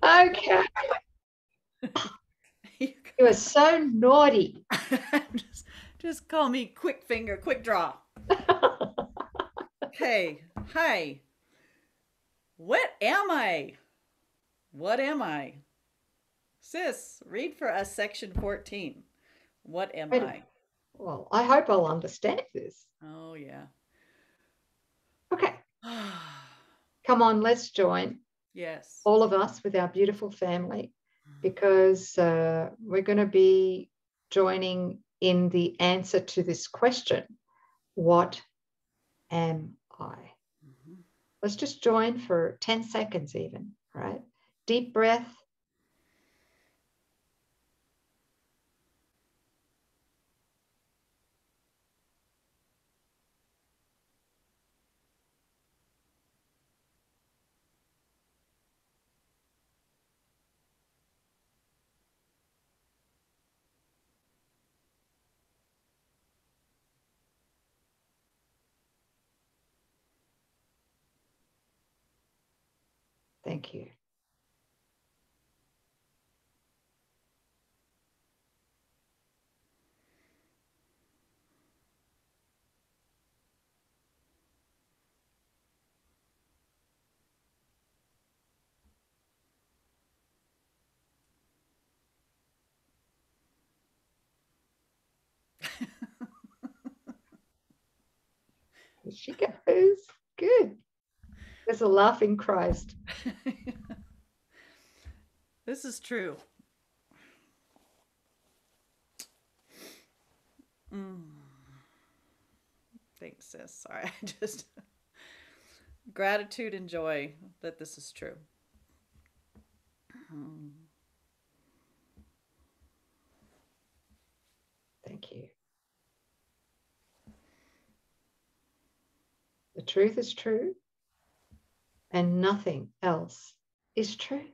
Okay. You are so naughty. just call me quick finger, quick draw. Hey, hi. What am I? What am I? Sis, read for us section 14. What am I? Well, I hope I'll understand this. Oh, yeah. Okay. Come on, let's join. Yes. All of us with our beautiful family, because we're going to be joining in the answer to this question. What am I? Mm-hmm. Let's just join for 10 seconds even, right? Deep breath. Thank you. Here she goes. Good. There's a laughing Christ. This is true. Mm. Thanks, sis. Sorry, I just gratitude and joy that this is true. Thank you. The truth is true, and nothing else is true.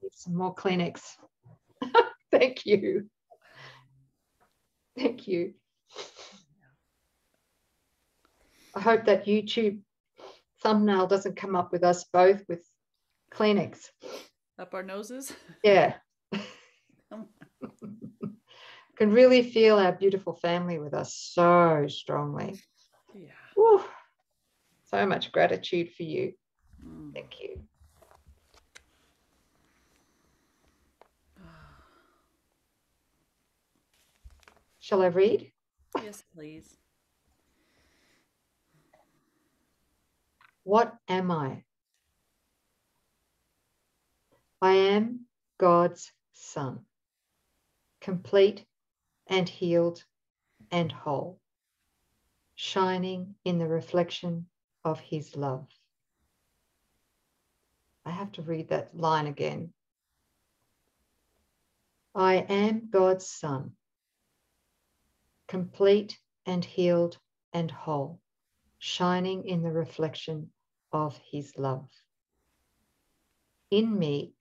Need some more Kleenex. Thank you. Thank you. I hope that YouTube thumbnail doesn't come up with us both with Kleenex. Up our noses? Yeah. Can really feel our beautiful family with us so strongly. Yeah. Whew. So much gratitude for you. Thank you. Shall I read? Yes, please. What am I? I am God's son, complete and healed and whole, shining in the reflection of his love. I have to read that line again. I am God's son, complete and healed and whole, shining in the reflection of his love. In me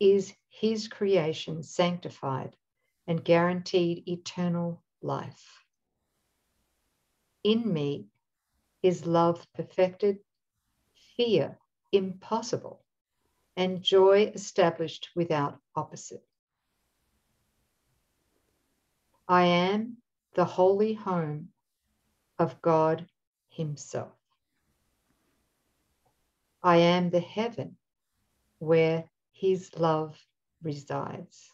is his creation sanctified and guaranteed eternal life. In me is love perfected, fear impossible, and joy established without opposite. I am the holy home of God himself. I am the heaven where his love resides.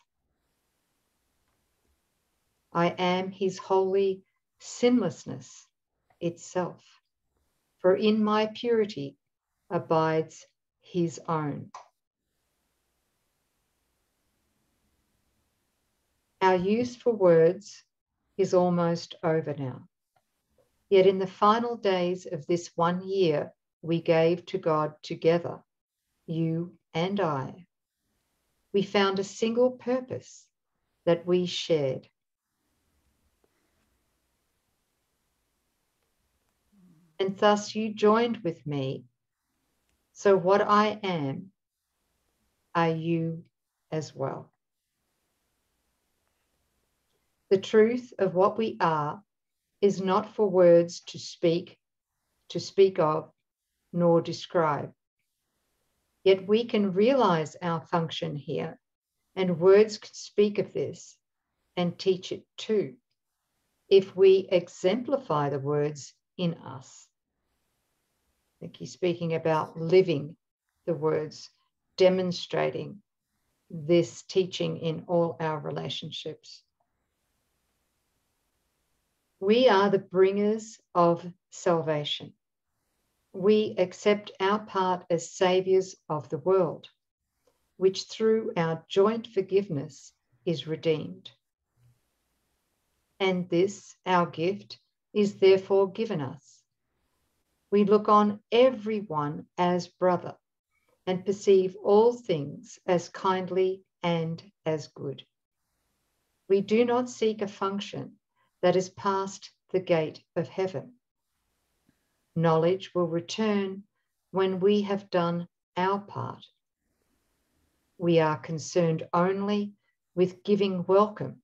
I am his holy sinlessness itself, for in my purity abides his own. Our use for words is almost over now. Yet in the final days of this 1 year we gave to God together, you and I, we found a single purpose that we shared. And thus you joined with me. So what I am, are you as well. The truth of what we are is not for words to speak of, nor describe. Yet we can realize our function here, and words can speak of this and teach it too, if we exemplify the words in us. I think he's speaking about living the words, demonstrating this teaching in all our relationships. We are the bringers of salvation. We accept our part as saviors of the world, which through our joint forgiveness is redeemed. And this, our gift, is therefore given us. We look on everyone as brother and perceive all things as kindly and as good. We do not seek a function that is past the gate of heaven. Knowledge will return when we have done our part. We are concerned only with giving welcome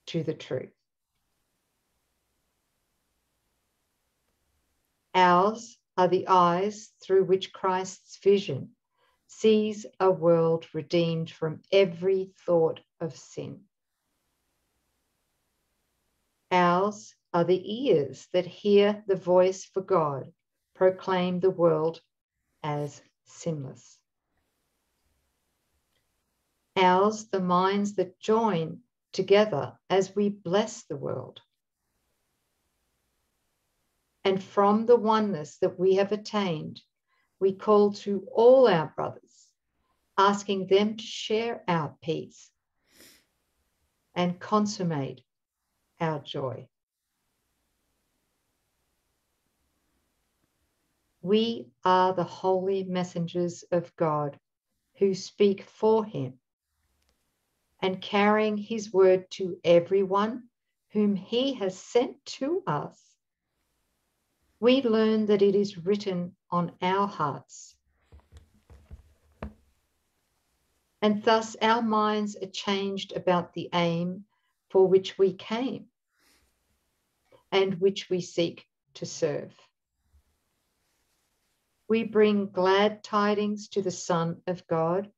to the truth. Ours are the eyes through which Christ's vision sees a world redeemed from every thought of sin. Ours are the ears that hear the voice for God proclaim the world as sinless. Ours the minds that join together as we bless the world. And from the oneness that we have attained, we call to all our brothers, asking them to share our peace and consummate our joy. We are the holy messengers of God who speak for him and carrying his word to everyone whom he has sent to us. We learn that it is written on our hearts. And thus our minds are changed about the aim for which we came and which we seek to serve. We bring glad tidings to the Son of God,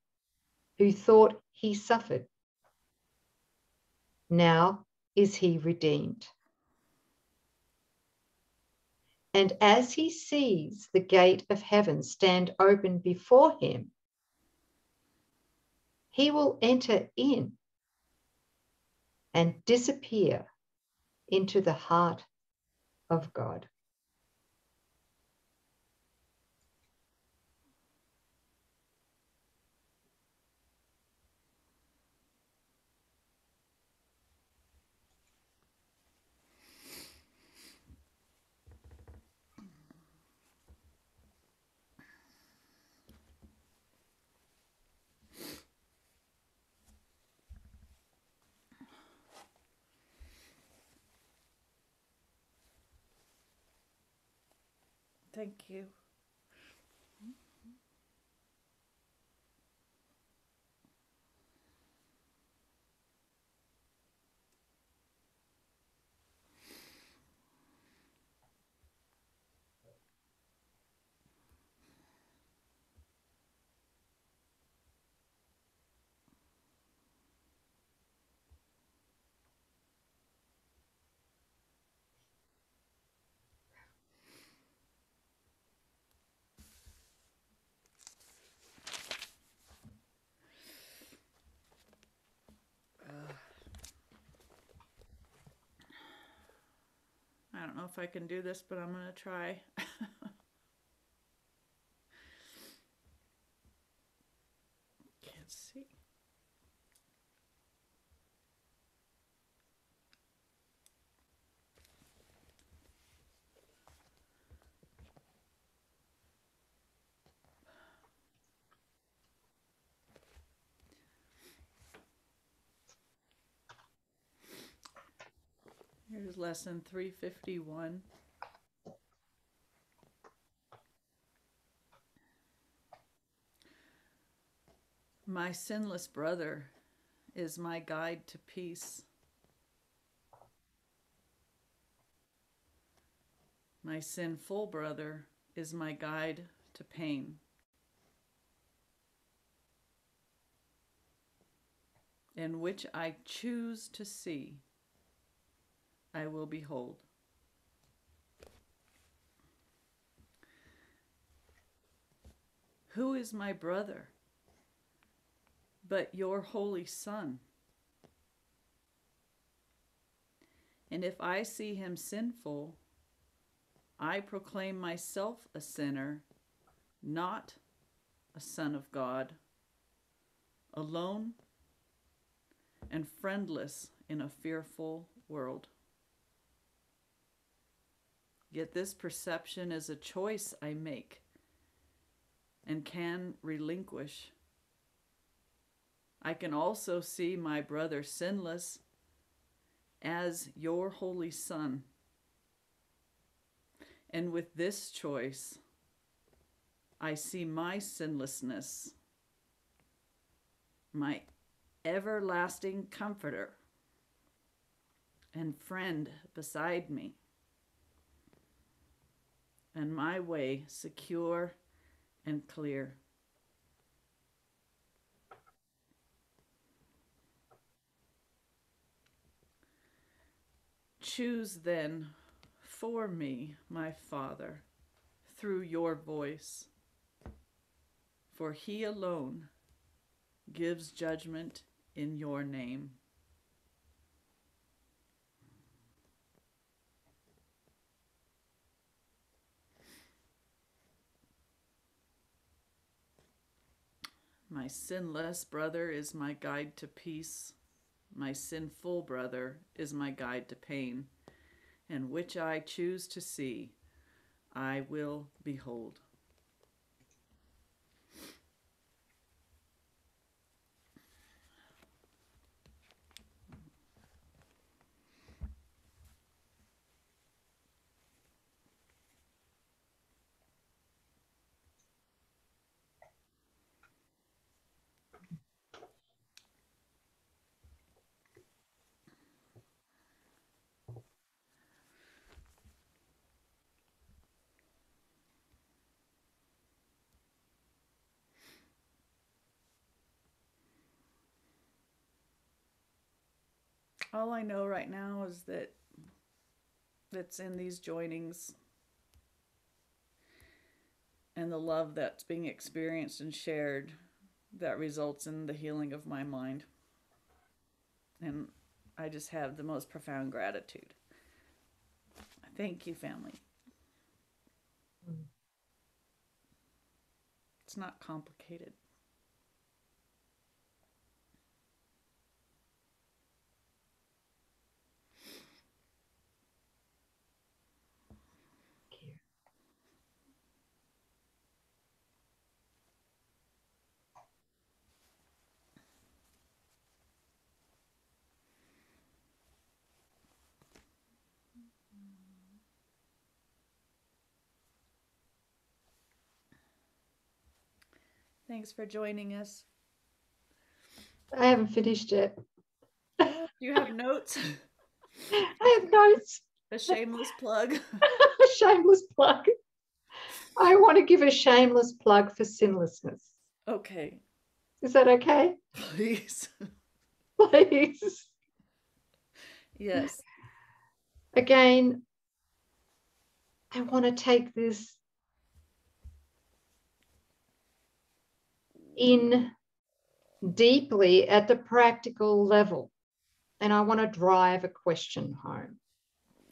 who thought he suffered. Now is he redeemed. And as he sees the gate of heaven stand open before him, he will enter in and disappear into the heart of God. Thank you. I don't know if I can do this, but I'm going to try. Can't see. is lesson 351. My sinless brother is my guide to peace. My sinful brother is my guide to pain. And which I choose to see, I will behold. Who is my brother but your holy Son? And if I see him sinful, I proclaim myself a sinner, not a son of God, alone and friendless in a fearful world. Yet this perception is a choice I make and can relinquish. I can also see my brother sinless as your holy Son. And with this choice, I see my sinlessness, my everlasting comforter and friend beside me, and my way secure and clear. Choose then for me, my Father, through your voice, for he alone gives judgment in your name. My sinless brother is my guide to peace. My sinful brother is my guide to pain, and which I choose to see, I will behold. All I know right now is that it's in these joinings and the love that's being experienced and shared that results in the healing of my mind. And I just have the most profound gratitude. Thank you, family. It's not complicated. Thanks for joining us. I haven't finished yet. Do you have notes? I have notes. A shameless plug. A shameless plug. I want to give a shameless plug for sinlessness. Okay. Is that okay? Please. Please. Yes. Again, I want to take this in deeply at the practical level, and I want to drive a question home.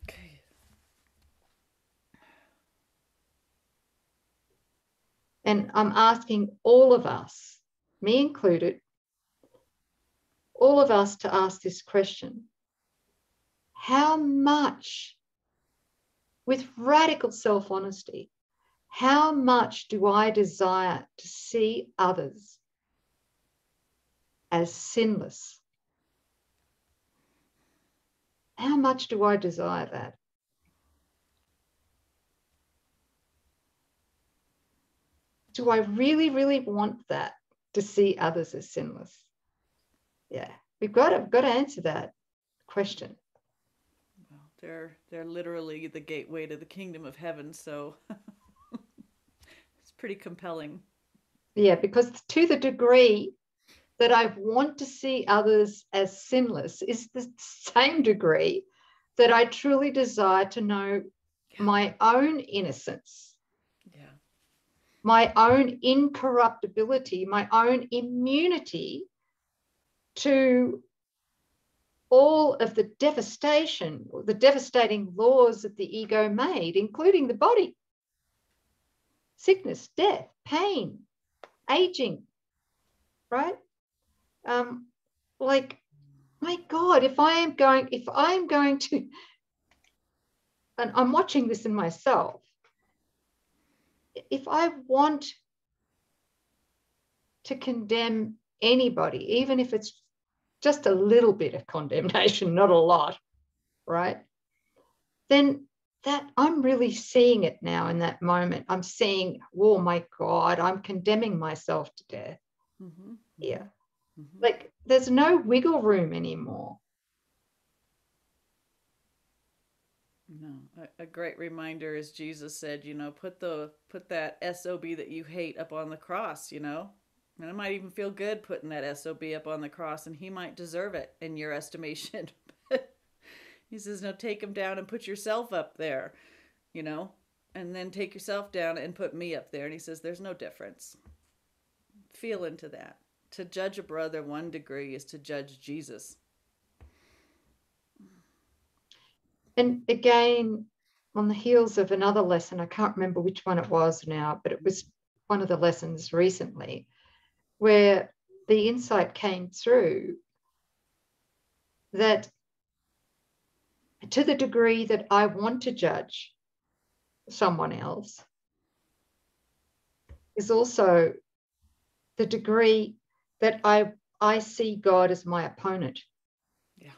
Okay. And I'm asking all of us, me included, all of us to ask this question. How much, with radical self-honesty, how much do I desire to see others as sinless, how much do I desire that? Do I really, really want that, to see others as sinless? Yeah, we've got to answer that question. Well, they're literally the gateway to the kingdom of heaven, so it's pretty compelling. Yeah, because to the degree that I want to see others as sinless is the same degree that I truly desire to know my own innocence, my own incorruptibility, my own immunity to all of the devastation, the devastating laws that the ego made, including the body, sickness, death, pain, aging, right? Like, my God, if I am going to, and I'm watching this in myself, if I want to condemn anybody, even if it's just a little bit of condemnation, not a lot, right? Then that I'm really seeing it now in that moment. I'm seeing, oh my God, I'm condemning myself to death. Mm-hmm. Yeah. Mm-hmm. Like, there's no wiggle room anymore. No, a great reminder is Jesus said, put that SOB that you hate up on the cross, and it might even feel good putting that SOB up on the cross, and he might deserve it in your estimation. He says, no, take him down and put yourself up there, and then take yourself down and put me up there. And he says, there's no difference. Feel into that. To judge a brother 1 degree is to judge Jesus. And again, on the heels of another lesson, I can't remember which one it was now, but it was one of the lessons recently where the insight came through that to the degree that I want to judge someone else is also the degree that I see God as my opponent. Yeah.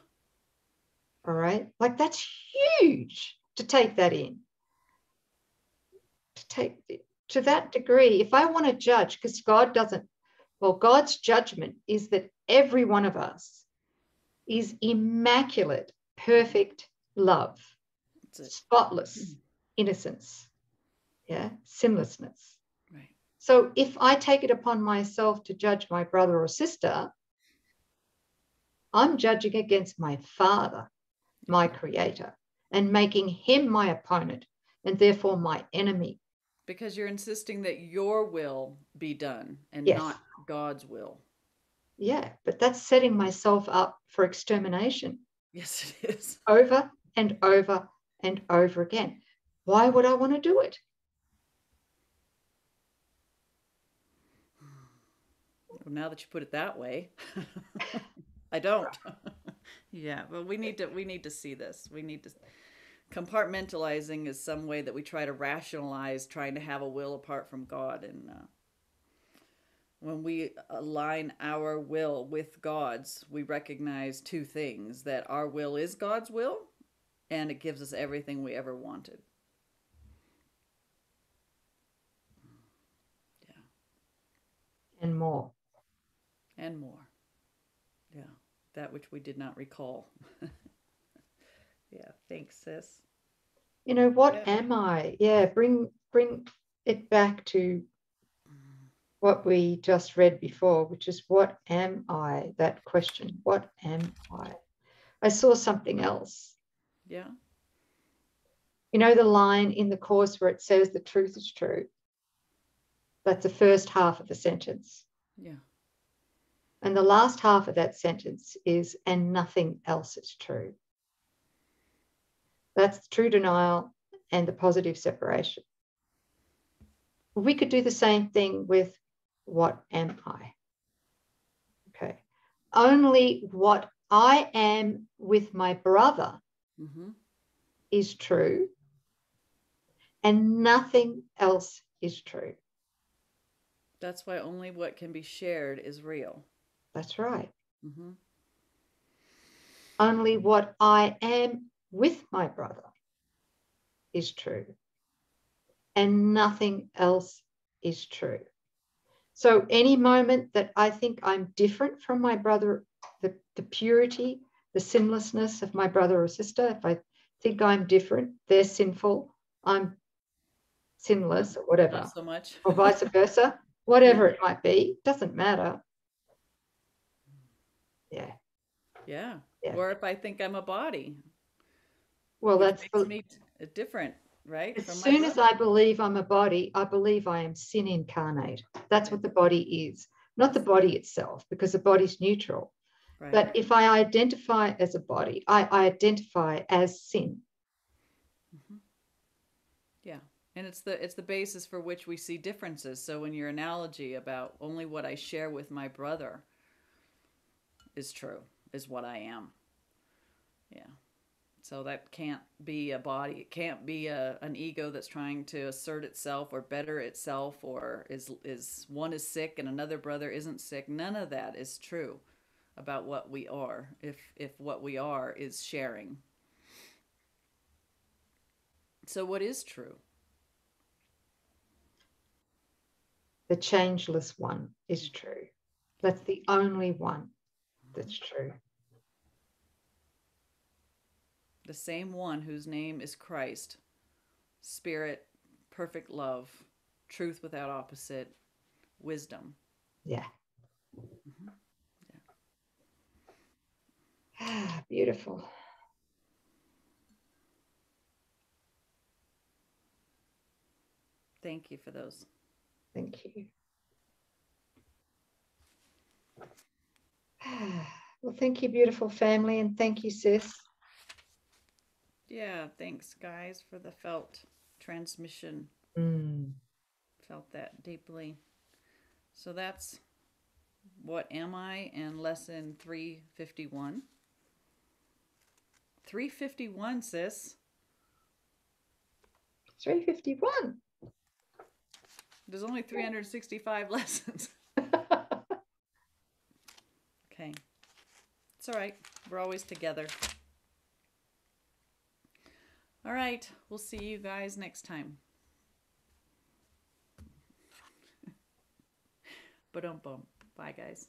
All right. Like, that's huge to take that in. To take it to that degree, if I want to judge, because God's judgment is that every one of us is immaculate, perfect love, spotless innocence, yeah, sinlessness. Right. So if I take it upon myself to judge my brother or sister, I'm judging against my Father, my Creator, and making him my opponent and therefore my enemy. Because you're insisting that your will be done and Yes. not God's will. Yeah, but that's setting myself up for extermination. Yes, it is. Over and over and over again. Why would I want to do it? Well, now that you put it that way, I don't. Yeah, but we need to see this. We need to compartmentalizing is some way that we try to rationalize trying to have a will apart from God. And when we align our will with God's, we recognize 2 things: that our will is God's will, and it gives us everything we ever wanted. Yeah. And more. And more. Yeah. That which we did not recall. Yeah. Thanks, sis. What am I? Yeah, bring it back to what we just read before, which is, what am I? That question, what am I? I saw something else. Yeah. The line in the Course where it says the truth is true? That's the first half of the sentence. Yeah. And the last half of that sentence is, and nothing else is true. That's true denial and the positive separation. We could do the same thing with, what am I? Okay. Only what I am with my brother is true, and nothing else is true. That's why only what can be shared is real. That's right. Mm-hmm. Only what I am with my brother is true, and nothing else is true. So any moment that I think I'm different from my brother, the purity, the sinlessness of my brother or sister, if I think I'm different, they're sinful, I'm sinless or whatever, not so much, or vice versa, whatever it might be, doesn't matter. Yeah. Yeah. Yeah. Or if I think I'm a body, Well, which that's makes me different, right? as From my soon as brother. I believe I'm a body, I believe I am sin incarnate. That's what the body is, not the body itself, because the body's neutral. Right. But if I identify as a body, I identify as sin. Mm-hmm. Yeah. And it's the basis for which we see differences. So in your analogy about only what I share with my brother is true, is what I am. Yeah. So that can't be a body. It can't be an ego that's trying to assert itself or better itself, or is one is sick and another brother isn't sick. None of that is true about what we are. If what we are is sharing. So what is true? The changeless one is true. That's the only one that's true. The same one whose name is Christ, Spirit, perfect love, truth without opposite, wisdom. Yeah. Mm-hmm. Yeah. Beautiful. Thank you for those. Thank you. Well, thank you, beautiful family, and thank you, sis. Yeah, thanks, guys, for the felt transmission. Felt that deeply. So that's What Am I and lesson 351. 351, sis. 351. There's only 365 lessons. Okay. It's all right. We're always together. All right. We'll see you guys next time. Ba-dum-bum. Bye, guys.